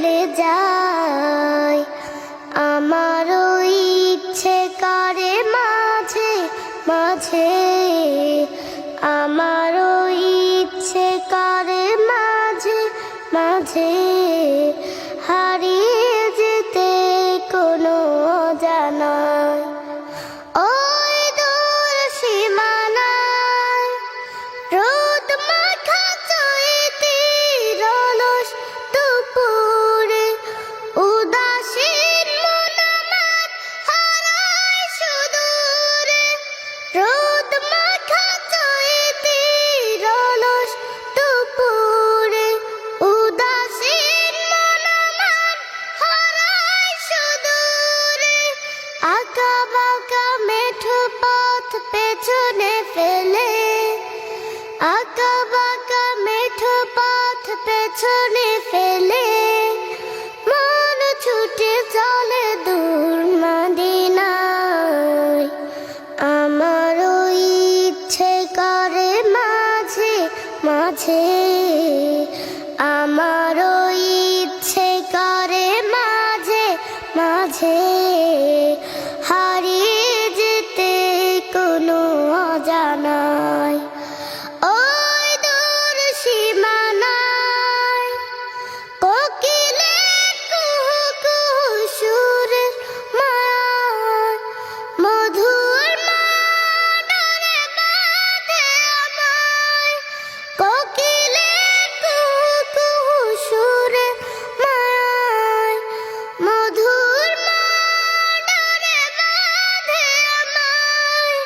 চলে যায়। আমারও ইচ্ছে করে মাঝে মাঝে, আমারও ইচ্ছে করে মাঝে মাঝে হারিয়ে যেতে কোনো অজানায়। ওই দূর সীমানায় রোদ মাখা চৈতির অলস দুপুরে উদাসীন মন আমার হারায় সুদূরে। রোদ মাখা চৈতির অলস দুপুরে উদাসীন মন আমার হারায় সুদূরে। আঁকা বাঁকা মেঠো পথ পেছনে ফেলে, আঁকা বাঁকা মেঠো পথ পেছনে ফেলে মন ছুটে চলে দূর মদিনায়। আমারও ইচ্ছে করে মাঝে মাঝে, আমারও ইচ্ছে করে মাঝে মাঝে হারিয়ে যেতে কোনো অজানায়। ওই দূর সীমানায় কোকিলের কুহু কুহু সুরের মায়ায় মধুর মাডরে বাঁধে আমায়। কোকিলের কুহু কুহু সুরের মায়ায় মধুর মাডরে বাঁধে আমায়।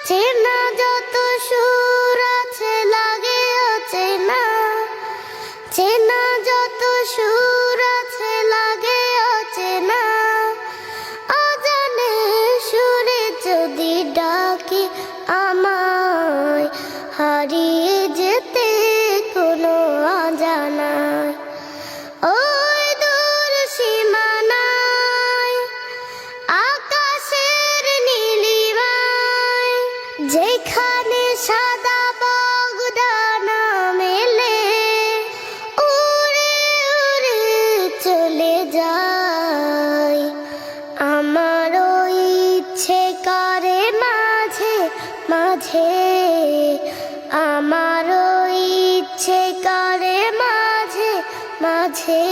চেনা যত সুর আছে লাগে অচেনা, চেনা যত সুর আছে লাগে অচেনা। অজানে সুরে যদি ডাকে আমায়, হারিয়ে যেতে কোনো অজানায়। ওই দূর সীমানায় আকাশের নীলিমায় যেখানে সাদা বগদানা মেলে উড়ে উড়ে চলে যায়। আমারও ইচ্ছে করে মাঝে মাঝে, আমারও ইচ্ছে করে মাঝে মাঝে